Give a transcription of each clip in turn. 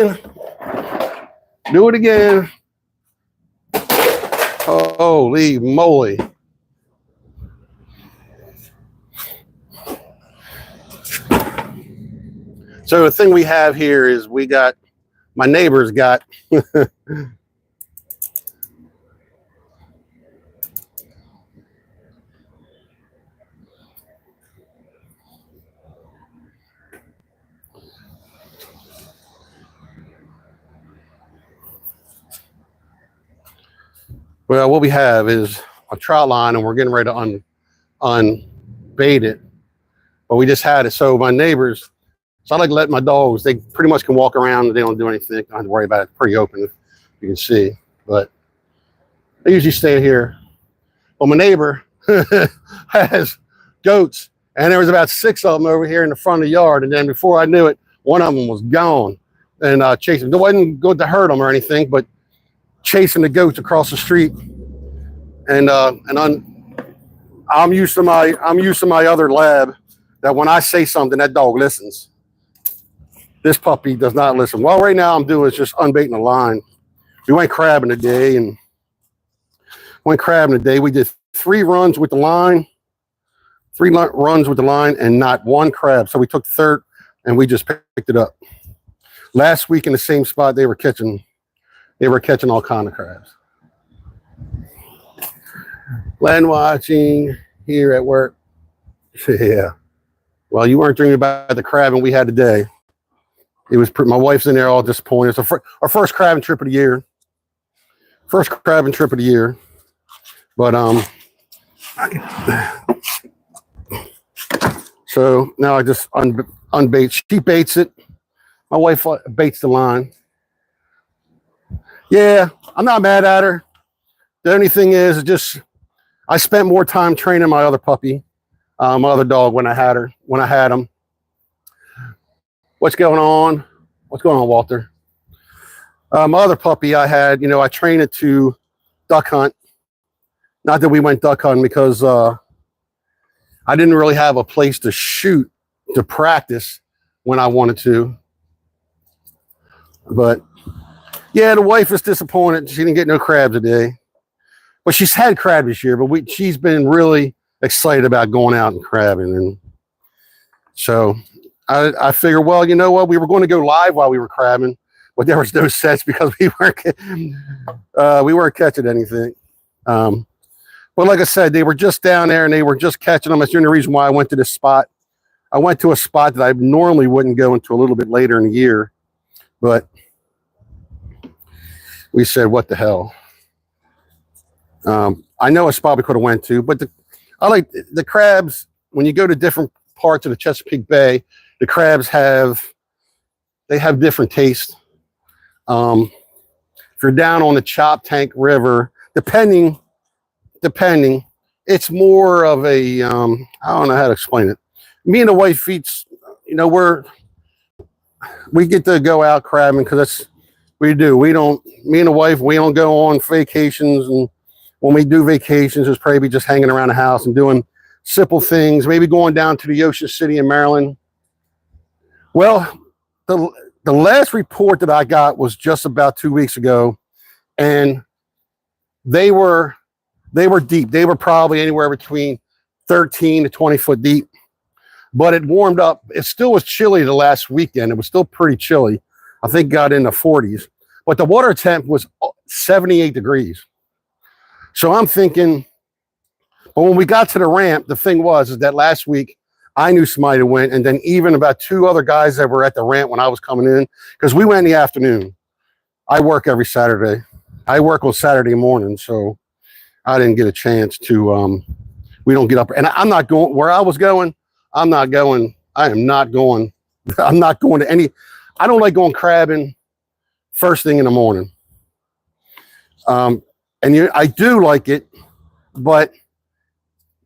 Do it again. Holy moly. So the thing we have here is my neighbor's got well, what we have is a trout line, and we're getting ready to unbait it. But we just had it. So my neighbors, so I like to let my dogs, they pretty much can walk around and they don't do anything. I don't have to worry about it. It's pretty open, you can see. But they usually stay here. Well, my neighbor has goats, and there was about 6 of them over here in the front of the yard. And then before I knew it, one of them was gone and chasing. It wasn't good to hurt them or anything, but chasing the goats across the street. And I'm used to my other lab that when I say something, that dog listens. This puppy does not listen. Well, right now I'm doing is just unbaiting the line. We went crabbing today and we did 3 runs with the line, and not one crab. So we took the third and we just picked it up. Last week in the same spot, they were catching all kind of crabs. Land watching here at work. Yeah. Well, you weren't dreaming about the crabbing we had today. It was my wife's in there all disappointed. It's our first crabbing trip of the year. But so now I just unbait. She baits it. My wife baits the line. Yeah, I'm not mad at her. The only thing is just I spent more time training my other puppy, my other dog when I had him. What's going on? What's going on, Walter? My other puppy I had, I trained it to duck hunt. Not that we went duck hunting because I didn't really have a place to shoot to practice when I wanted to. But yeah, the wife was disappointed. She didn't get no crabs today. But she's had crab this year, but she's been really excited about going out and crabbing. And so I figured, well, you know what? We were going to go live while we were crabbing, but there was no sense because we weren't catching anything. But like I said, they were just down there and they were just catching them. That's the only reason why I went to this spot. I went to a spot that I normally wouldn't go until a little bit later in the year, but we said, what the hell? I know a spot we could have went to, but I like the crabs. When you go to different parts of the Chesapeake Bay, the crabs have different tastes. If you're down on the Chop Tank River, depending, it's more of a, I don't know how to explain it. Me and the wife eats, we get to go out crabbing because that's we do. Me and the wife, we don't go on vacations. And when we do vacations, it's probably just hanging around the house and doing simple things, maybe going down to the Ocean City in Maryland. Well, the last report that I got was just about 2 weeks ago, and they were deep. They were probably anywhere between 13 to 20 foot deep, but it warmed up. It still was chilly the last weekend. It was still pretty chilly. I think got in the 40s, but the water temp was 78 degrees. So I'm thinking, but when we got to the ramp, the thing is that last week I knew somebody went, and then even about 2 other guys that were at the ramp when I was coming in, because we went in the afternoon. I work every Saturday. I work on Saturday morning, so I didn't get a chance to, we don't get up. And I'm not going where I was going. I am not going to any, I don't like going crabbing first thing in the morning. I do like it, but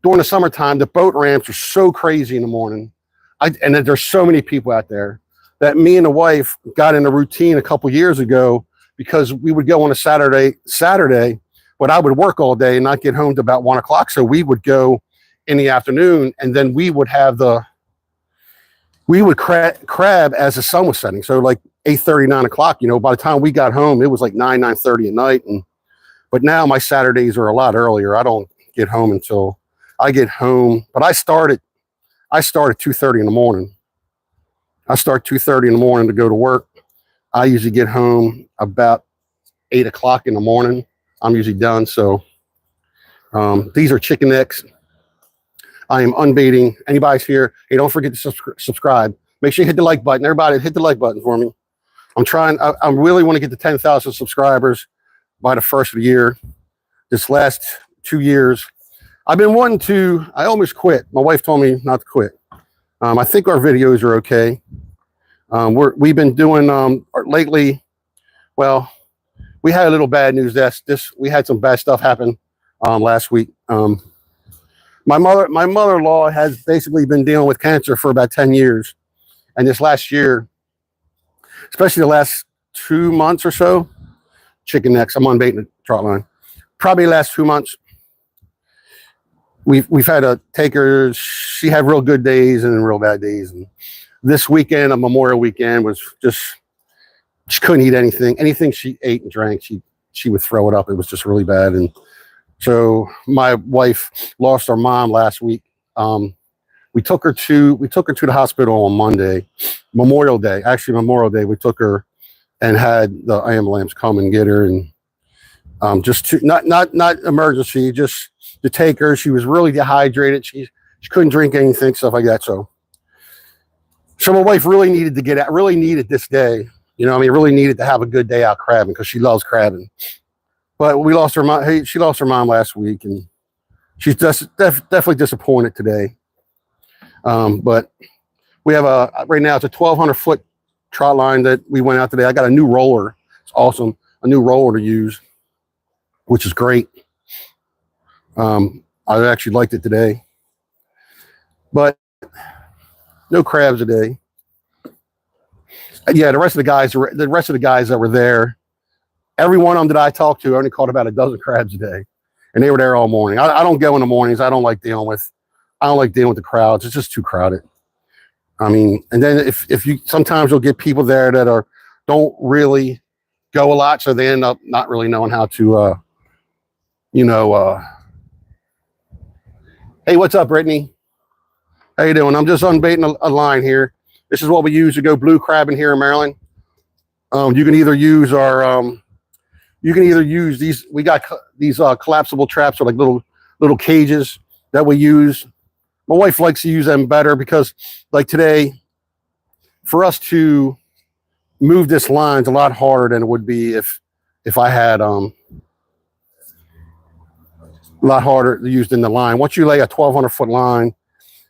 during the summertime, the boat ramps are so crazy in the morning. And there's so many people out there that me and the wife got in a routine a couple years ago because we would go on a Saturday, but I would work all day and not get home to about 1 o'clock. So we would go in the afternoon, and then we would crab as the sun was setting. So like 8:30, 9 o'clock. You know, by the time we got home, it was like 9:30 at night. But now my Saturdays are a lot earlier. I don't get home until I get home. But I start at 2:30 in the morning. I start 2:30 in the morning to go to work. I usually get home about 8 o'clock in the morning. I'm usually done. So these are chicken necks. I am unbaiting. Anybody's here, hey, don't forget to subscribe. Make sure you hit the like button. Everybody hit the like button for me. I really want to get to 10,000 subscribers by the first of the year. This last 2 years, I've been wanting to, I almost quit. My wife told me not to quit. I think our videos are okay. We've been doing lately, well, we had a little bad news. We had some bad stuff happen last week. My mother-in-law has basically been dealing with cancer for about 10 years. And this last year, especially the last 2 months or so, chicken necks, I'm unbaiting the trot line. Probably the last 2 months, we've had to take her. She had real good days and real bad days. And this weekend, a Memorial weekend, was just, she couldn't eat anything. Anything she ate and drank, she would throw it up. It was just really bad. And so my wife lost her mom last week. We took her to the hospital on Monday, Memorial Day. Actually, Memorial Day, we took her and had the ambulance come and get her, and not emergency, just to take her. She was really dehydrated. She couldn't drink anything, stuff like that. So my wife really needed to get out. Really needed this day. You know, I mean, really needed to have a good day out crabbing because she loves crabbing. But we lost her mom. Hey, she lost her mom last week, and she's just definitely disappointed today. But we have right now it's a 1,200-foot trot line that we went out today. I got a new roller. It's awesome. A new roller to use, which is great. I actually liked it today, but no crabs today. Yeah, the rest of the guys that were there, every one of them that I talked to only caught about a dozen crabs a day, and they were there all morning. I don't go in the mornings. I don't like dealing with the crowds. It's just too crowded. I mean, and then if you sometimes you'll get people there that don't really go a lot, so they end up not really knowing how to hey, what's up, Brittany? How you doing? I'm just unbaiting a line here. This is what we use to go blue crabbing here in Maryland. You can either use these. We got these collapsible traps, or like little cages that we use. My wife likes to use them better because, like today, for us to move this line is a lot harder than it would be if I had a lot harder to use than the line. Once you lay a 1,200-foot line,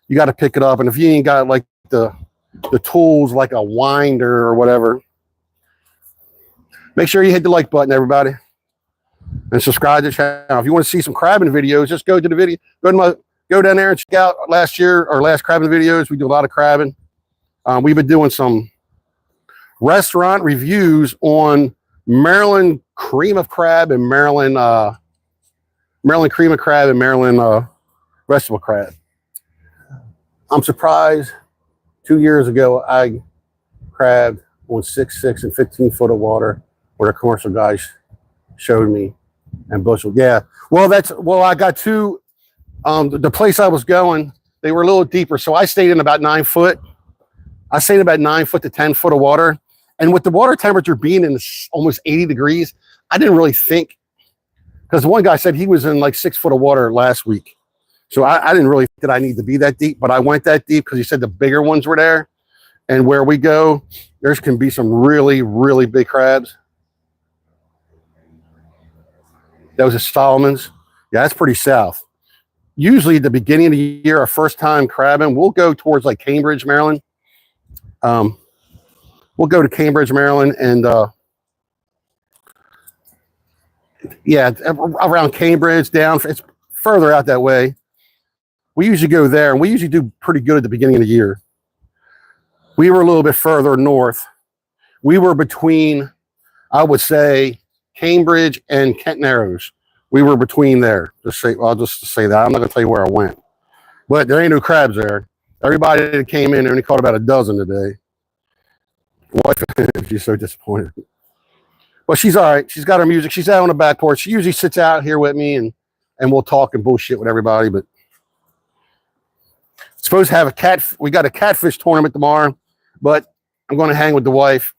you got to pick it up, and if you ain't got like the tools like a winder or whatever, make sure you hit the like button, everybody, and subscribe to the channel. If you want to see some crabbing videos, just go to the video. Go down there and check out last crabbing videos. We do a lot of crabbing. We've been doing some restaurant reviews on Maryland cream of crab and Maryland cream of crab and Maryland vegetable crab. I'm surprised 2 years ago I crabbed on 6'6" and 15 foot of water where the commercial guys showed me, and bushel. Yeah. Well, I got two. The place I was going, they were a little deeper, so I stayed in about 9 foot. I stayed in about 9 foot to 10 foot of water, and with the water temperature being in almost 80 degrees, I didn't really think, because the one guy said he was in like 6 foot of water last week, so I didn't really think that I need to be that deep, but I went that deep because he said the bigger ones were there, and where we go, there can be some really, really big crabs. That was a Solomon's. Yeah, that's pretty south. Usually at the beginning of the year, our first time crabbing, we'll go towards like Cambridge, Maryland. We'll go to Cambridge, Maryland, and yeah, around Cambridge, down, it's further out that way. We usually go there, and we usually do pretty good at the beginning of the year. We were a little bit further north. We were between, I would say, Cambridge and Kent Narrows. We were between there. I'll just say that. I'm not going to tell you where I went. But there ain't no crabs there. Everybody that came in only caught about a dozen today. Wife, she's so disappointed. But she's all right. She's got her music. She's out on the back porch. She usually sits out here with me and we'll talk and bullshit with everybody. But supposed to have a we got a catfish tournament tomorrow, but I'm going to hang with the wife.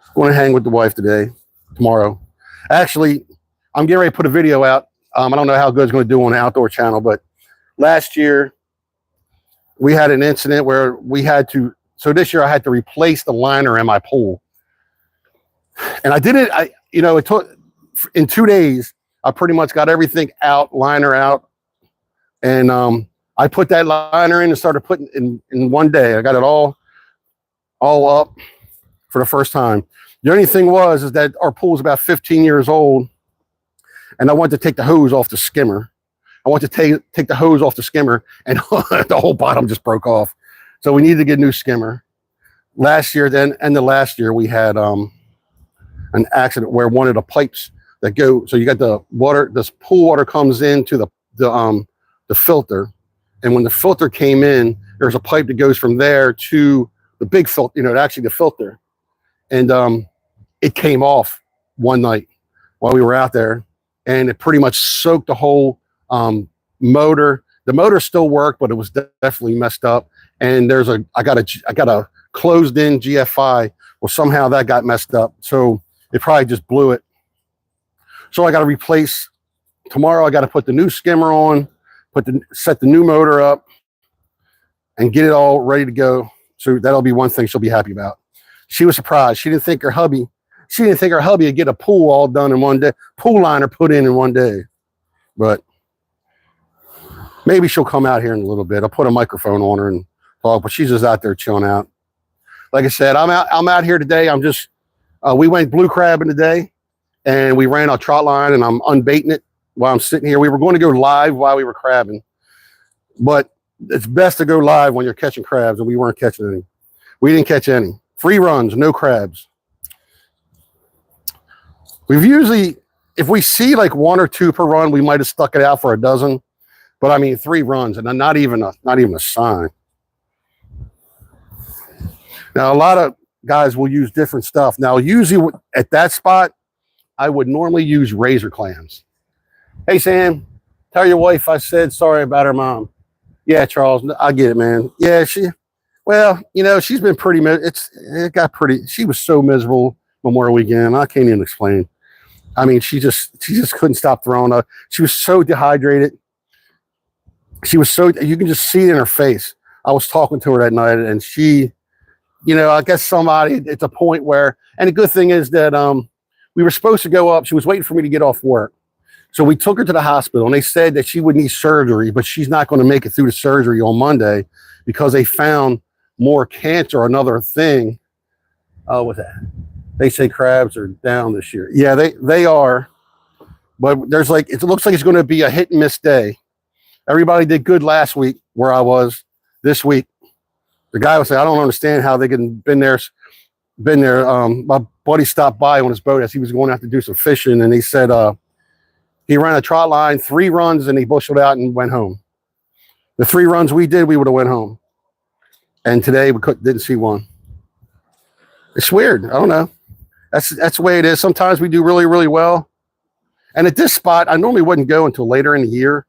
I'm going to hang with the wife tomorrow. Actually, I'm getting ready to put a video out. I don't know how good it's going to do on the outdoor channel, but last year we had an incident where we had to, so this year I had to replace the liner in my pool. And I did it, it took, in 2 days, I pretty much got everything out, liner out. And I put that liner in and started putting in 1 day. I got it all up for the first time. The only thing is that our pool is about 15 years old. And I wanted to take the hose off the skimmer. I want to take the hose off the skimmer, and the whole bottom just broke off. So we needed to get a new skimmer. Last year, last year we had an accident where one of the pipes that go, so you got the water, this pool water comes into the filter, and when the filter came in, there's a pipe that goes from there to the big filter, actually the filter, and it came off one night while we were out there, and it pretty much soaked the whole motor. The motor still worked, but it was definitely messed up. And I got a closed in GFI. Well, somehow that got messed up. So it probably just blew it. So I got to replace tomorrow. I got to put the new skimmer on, set the new motor up and get it all ready to go. So that'll be one thing she'll be happy about. She was surprised. She didn't think her hubby would get a pool all done in 1 day, pool liner put in 1 day. But maybe she'll come out here in a little bit. I'll put a microphone on her and talk, but she's just out there chilling out. Like I said, I'm out here today. I'm just, we went blue crabbing today and we ran our trot line and I'm unbaiting it while I'm sitting here. We were going to go live while we were crabbing, but it's best to go live when you're catching crabs, and we weren't catching any. We didn't catch any. 3 runs, no crabs. We've usually, if we see like 1 or 2 per run, we might have stuck it out for a dozen. But I mean, 3 runs and not even a sign. Now, a lot of guys will use different stuff. Now, usually at that spot, I would normally use razor clams. Hey, Sam, tell your wife I said sorry about her mom. Yeah, Charles, I get it, man. Yeah, she's been pretty, she was so miserable Memorial Weekend. I can't even explain. I mean, she just couldn't stop throwing up. She was so dehydrated. You can just see it in her face. I was talking to her that night, and she, I guess it's a point where, and the good thing is that we were supposed to go up. She was waiting for me to get off work. So we took her to the hospital, and they said that she would need surgery, but she's not going to make it through the surgery on Monday because they found more cancer or another thing. What's that? They say crabs are down this year. Yeah, they are. But it looks like it's going to be a hit and miss day. Everybody did good last week where I was. This week, the guy was saying, I don't understand how they can been there. My buddy stopped by on his boat as he was going out to do some fishing, and he said he ran a trot line, 3 runs, and he busheled out and went home. The 3 runs we did, we would have went home. And today we didn't see one. It's weird. I don't know. That's the way it is. Sometimes we do really, really well. And at this spot, I normally wouldn't go until later in the year.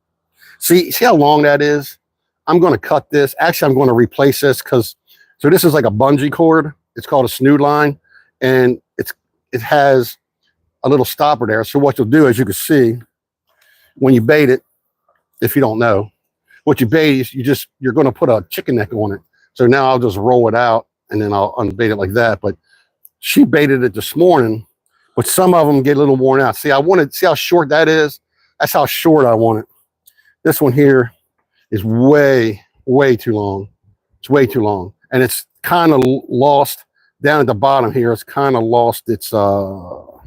See how long that is? I'm going to cut this. Actually, I'm going to replace this so this is like a bungee cord. It's called a snood line, and it has a little stopper there. So what you'll do, as you can see, when you bait it, if you don't know, what you bait is you're going to put a chicken neck on it. So now I'll just roll it out and then I'll unbait it like that. But she baited it this morning, but some of them get a little worn out. See how short that is? That's how short I want it. This one here is way, way too long. It's way too long. And it's kind of lost down at the bottom here. It's kind of lost its, no,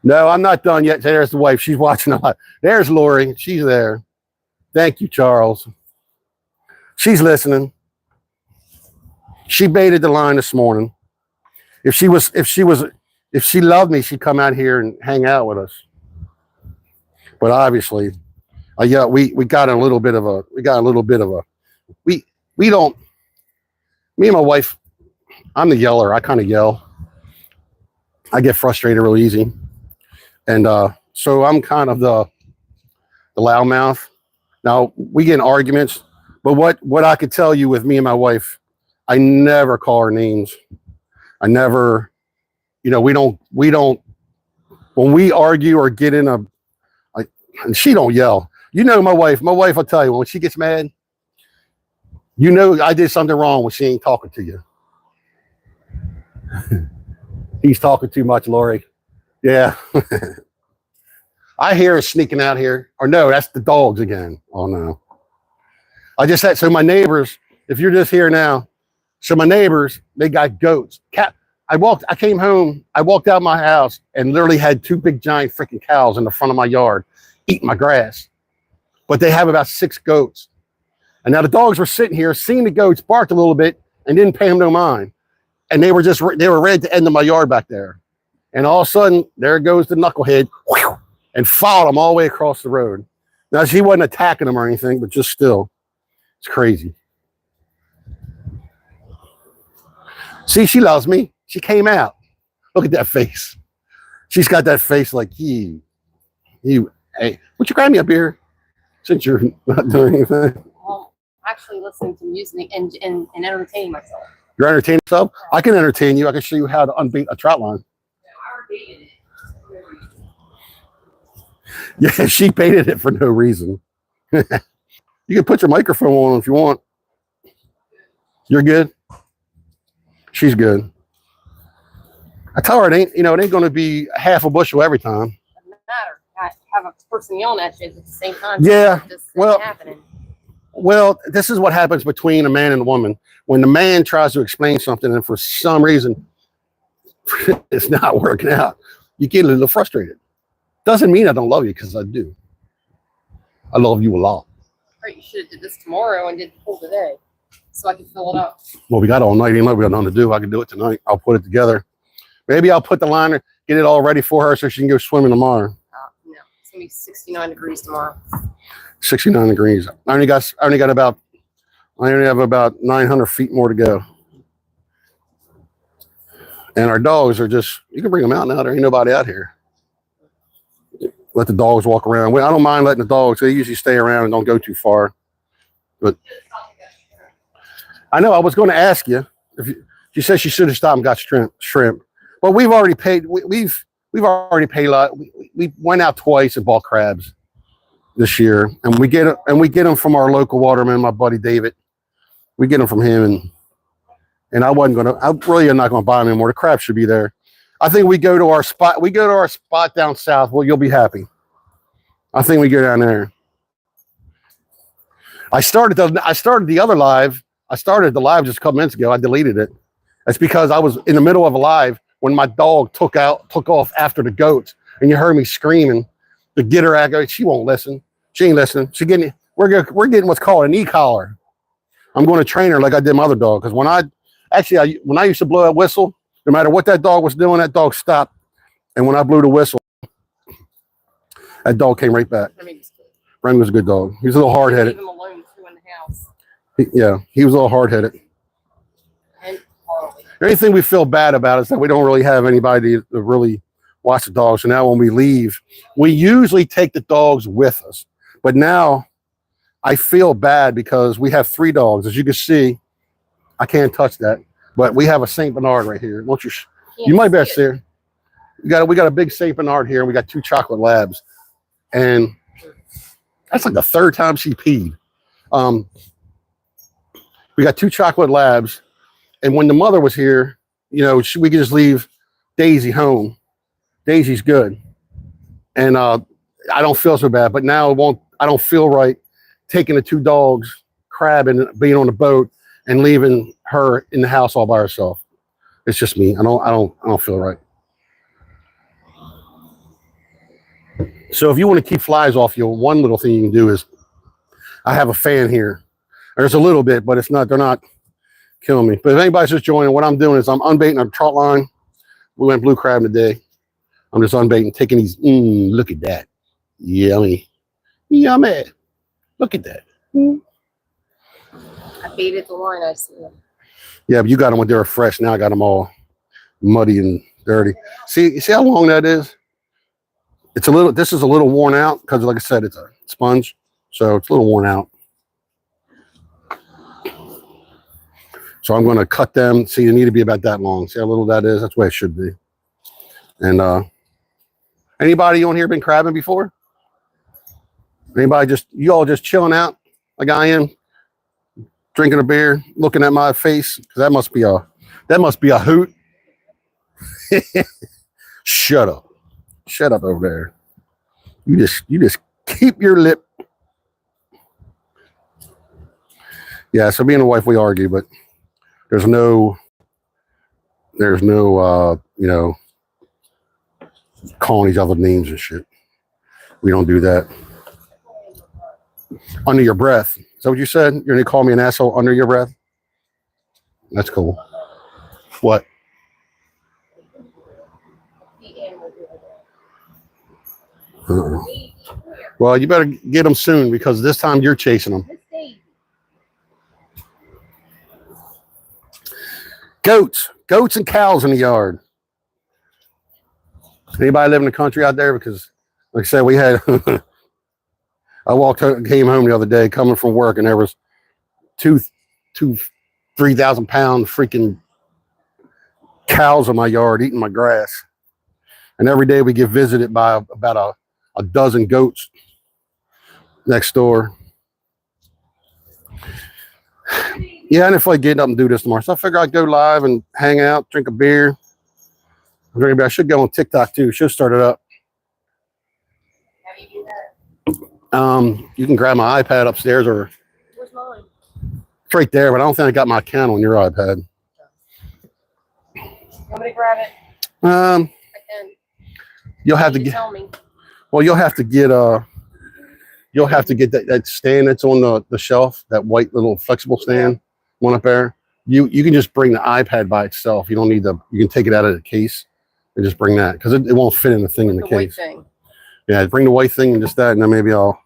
I'm not done yet. There's the wife. She's watching a lot. There's Lori. She's there. Thank you, Charles. She's listening. She baited the line this morning. If she loved me, she'd come out here and hang out with us. But obviously, Yeah, we got a little bit of a, we, we don't, me and my wife, I'm the yeller. I kind of yell. I get frustrated real easy. And so I'm kind of the loudmouth. Now we get in arguments, but what I could tell you with me and my wife, I never call her names. I never, we don't, when we argue or get in a, like, and she don't yell. My wife, I'll tell you, when she gets mad, I did something wrong when she ain't talking to you. He's talking too much, Lori. Yeah. I hear it sneaking out here. Or no, that's the dogs again. Oh no. I just had, so my neighbors, if you're just here now, so my neighbors, they got goats. I came home, I walked out of my house and literally had two big giant freaking cows in the front of my yard eating my grass. But they have about 6 goats. And now the dogs were sitting here, seeing the goats, barked a little bit, and didn't pay them no mind. And they were ready to end my yard back there. And all of a sudden, there goes the knucklehead, whew, and followed them all the way across the road. Now, she wasn't attacking them or anything, but just still, it's crazy. See, she loves me. She came out. Look at that face. She's got that face like, hey, would you grab me up here since you're not doing anything? Actually listening to music and entertaining myself. You're entertaining yourself? I can entertain you. I can show you how to unbait a trout line. Yeah, she baited it for no reason. You can put your microphone on if you want. You're good? She's good. I tell her it ain't going to be half a bushel every time. Doesn't matter. I have a person yelling at you at the same time. Yeah, well, happening. Well, this is what happens between a man and a woman. When the man tries to explain something and for some reason it's not working out, you get a little frustrated. Doesn't mean I don't love you, because I do. I love you a lot. Right, you should have did this tomorrow and did the pool today so I can fill it up. Well, we got all night. Ain't like we got nothing to do. I can do it tonight. I'll put it together. Maybe I'll put the liner, get it all ready for her so she can go swimming tomorrow. No, it's going to be 69 degrees tomorrow. 69 degrees. I only have about 900 feet more to go. And our dogs are just, you can bring them out now. There ain't nobody out here. Let the dogs walk around. I don't mind letting the dogs, they usually stay around and don't go too far. But I know I was going to ask you, she said she should have stopped and got shrimp. But we've already paid, we've already paid a lot. We went out twice and bought crabs this year, and we get them from our local waterman, my buddy David. We get them from him, and I really am not gonna buy them anymore. The crab should be there. I think we go to our spot. We go to our spot down south. Well, you'll be happy. I think we go down there. I started the other live. I started the live just a couple minutes ago. I deleted it. That's because I was in the middle of a live when my dog took off after the goats, and you heard me screaming to get her out. She won't listen. She ain't listening. We're getting what's called an e-collar. I'm going to train her like I did my other dog, because when I used to blow that whistle, no matter what that dog was doing, that dog stopped. And when I blew the whistle, that dog came right back. Remy was a good dog. He was a little hard-headed. Leave him alone too in the house. He was a little hard-headed. The only thing we feel bad about is that we don't really have anybody to really watch the dogs. So now when we leave, we usually take the dogs with us. But now I feel bad because we have 3 dogs. As you can see, I can't touch that. But we have a Saint Bernard right here. You might better see her. We got a big Saint Bernard here, and we got 2 chocolate labs. And that's like the 3rd time she peed. We got 2 chocolate labs. And when the mother was here, we could just leave Daisy home. Daisy's good. And I don't feel so bad. But now I don't feel right taking the 2 dogs, crabbing, being on the boat, and leaving her in the house all by herself. It's just me. I don't feel right. So if you want to keep flies off you, one little thing you can do is, I have a fan here. There's a little bit, but they're not killing me. But if anybody's just joining, what I'm doing is I'm unbaiting a trot line. We went blue crab today. I'm just unbaiting, taking these, look at that. Yummy. Yummy. Look at that. I baited the line. I see them. Yeah, but you got them when they were fresh. Now I got them all muddy and dirty. See, you see how long that is? It's a little. This is a little worn out because, like I said, it's a sponge, so it's a little worn out. So I'm going to cut them. See, they need to be about that long. See how little that is? That's the way it should be. And anybody on here been crabbing before? Anybody you all just chilling out like I am, drinking a beer, looking at my face? Because that must be a hoot. Shut up. Shut up over there. You just keep your lip. Yeah, so me and the wife, we argue, but there's no you know, calling each other names and shit. We don't do that. Under your breath. Is that what you said? You're gonna call me an asshole under your breath? That's cool. What? Well, you better get them soon because this time you're chasing them. Goats and cows in the yard. Anybody live in the country out there? Because, like I said, we had. Came home the other day, coming from work, and there was 3,000 pound freaking cows in my yard eating my grass. And every day we get visited by about a dozen goats next door. Yeah, and if I get up and do this tomorrow, so I figure I'd go live and hang out, drink a beer. I should go on TikTok too. Should start it up. How do you do that? You can grab my iPad upstairs, or Where's mine? it's right there, but I don't think I got my account on your iPad. You want me to grab it? I can. You'll have to get. Tell me. Well, you'll have to get that stand that's on the shelf, that white little flexible stand, one up there. You can just bring the iPad by itself. You don't need you can take it out of the case and just bring that because it won't fit in the thing in the case. White thing. Yeah, bring the white thing and just that, and then maybe I'll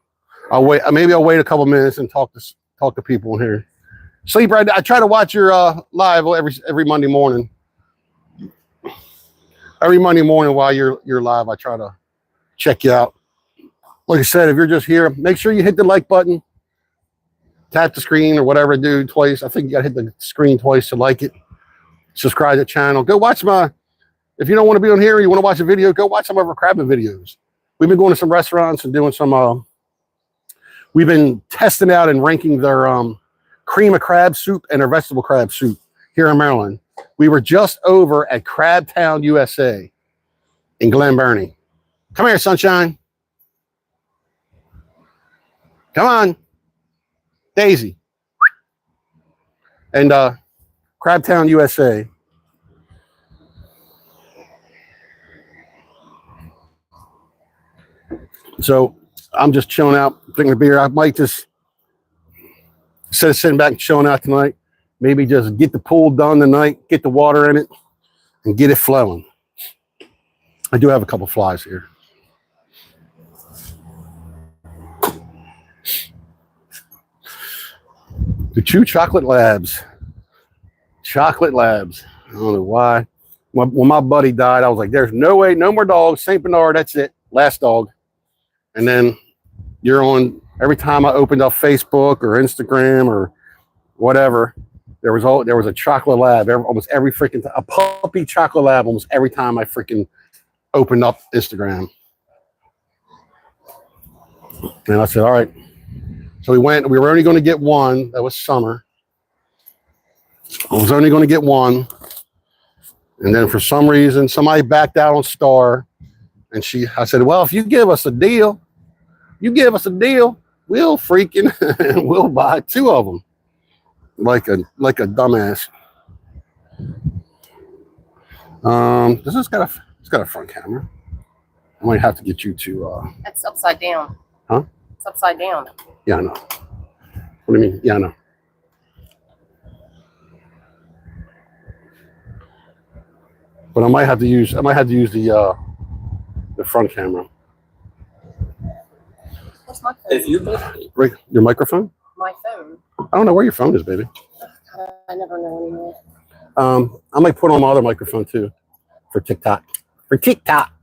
wait. Maybe I'll wait a couple minutes and talk to people in here. Sleep right. I try to watch your live every Monday morning. Every Monday morning while you're live, I try to check you out. Like I said, if you're just here, make sure you hit the like button, tap the screen or whatever, do twice. I think you got to hit the screen twice to like it. Subscribe to the channel. Go watch if you don't want to be on here, you want to watch a video, go watch some of our crabbing videos. We've been going to some restaurants and doing some, we've been testing out and ranking their cream of crab soup and their vegetable crab soup here in Maryland. We were just over at Crabtown, USA in Glen Burnie. Come here, sunshine. Come on. Daisy. And Crabtown, USA. So I'm just chilling out, drinking a beer. I might just, instead of sitting back and chilling out tonight, maybe just get the pool done tonight, get the water in it, and get it flowing. I do have a couple flies here. The two chocolate labs. Chocolate labs. I don't know why. When my buddy died, I was like, there's no way, no more dogs. St. Bernard, that's it. Last dog. And then you're on, every time I opened up Facebook or Instagram or whatever, there was a chocolate lab almost every freaking time, a puppy chocolate lab almost every time I freaking opened up Instagram. And I said, all right. So we were only going to get one. That was Summer. I was only going to get one. And then for some reason, somebody backed out on Star. And I said, well, if you give us a deal, we'll freaking, we'll buy two of them. Like a dumbass. It's got a front camera. I might have to get you to That's upside down. Huh? It's upside down. Yeah, I know. What do you mean? Yeah, I know. But I might have to use the front camera. What's my phone? If you Right, your microphone? My phone. I don't know where your phone is, baby. I never know anymore. I might put on my other microphone too for TikTok. For TikTok.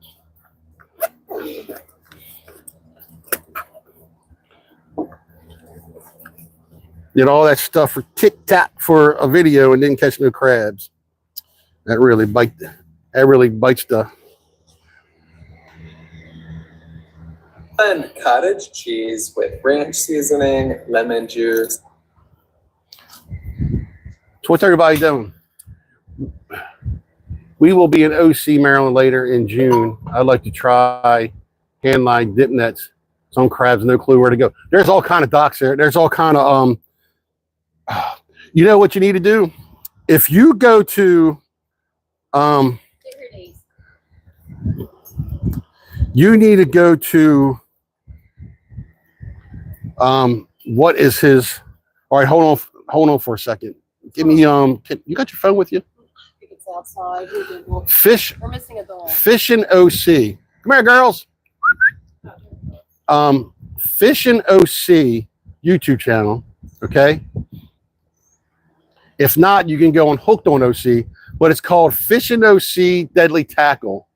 Did all that stuff for TikTok for a video and didn't catch no crabs. That really bites the. and cottage cheese with ranch seasoning, lemon juice. So what's everybody doing? We will be in OC, Maryland later in June. I'd like to try hand line dip nets. Some crabs, no clue where to go. There's all kind of docks there. There's all kind of you know what you need to do? If you go to you need to go to what is his all right, hold on for a second. Give me you got your phone with you? It's outside. Fish. We're missing a dog. Fishing OC. Come here, girls. Fishing OC YouTube channel. Okay. If not, you can go on Hooked on OC, but it's called Fishing OC Deadly Tackle.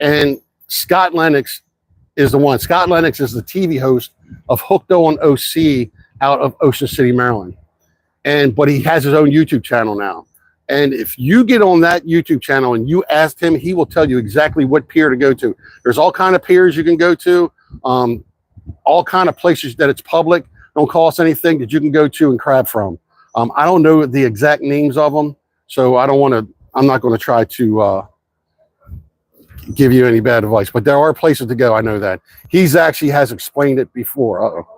And Scott Lennox is the one. Scott Lennox is the TV host of Hooked on OC out of Ocean City, Maryland. But he has his own YouTube channel now. And if you get on that YouTube channel and you ask him, he will tell you exactly what pier to go to. There's all kind of piers you can go to, all kind of places that it's public, don't cost anything, that you can go to and crab from. I don't know the exact names of them, so I'm not going to try to give you any bad advice, but there are places to go. I know that. He's actually has explained it before. Uh-oh.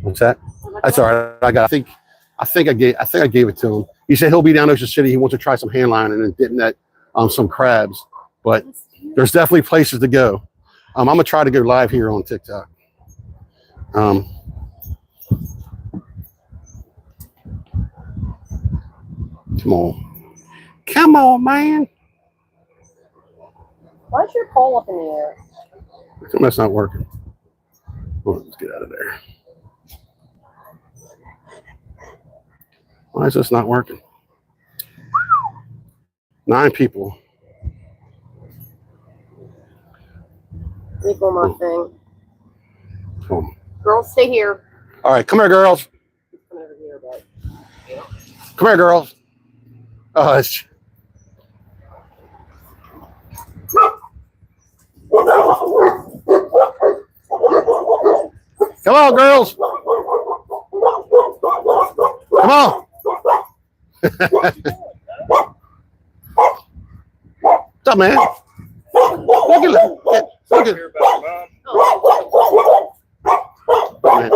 What's that? That's all right. I think I gave it to him. He said he'll be down Ocean City. He wants to try some hand lining and dip net some crabs, but there's definitely places to go. I'm gonna try to go live here on TikTok. Come on, man. Why is your pole up in the air? That's not working. Well, let's get out of there. Why is this not working? 9 people. Equal my thing. Come Girls, stay here. All right, come here, girls. Come over here, but Come here, girls. Come on, girls. Come on. What's up, man? Look at man.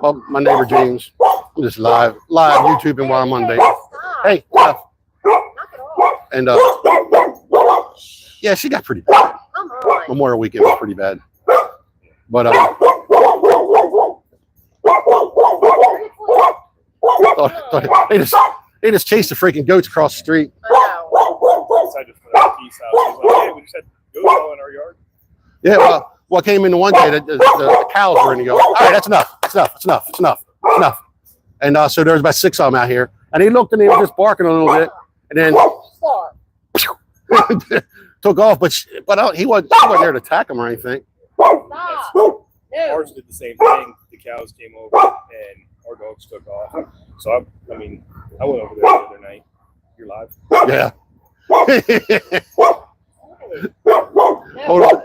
Oh, my neighbor James. I'm just live YouTubing while I'm Monday. Hey, knock it off. and yeah, she got pretty bad. Come on. Memorial weekend was pretty bad, but they just chased the freaking goats across the street. I know. I just put a piece out. She's like, hey, we just had goats all in our yard. Yeah, well, came in the one day that the cows were in the yard. All right, that's enough. It's enough. And so there was about 6 of them out here, and he looked and they were just barking a little bit, and then took off. But he wasn't there to attack them or anything. Stop. No. Ours did the same thing. The cows came over and our dogs took off. So I went over there the other night. You're live. Yeah. Hold on.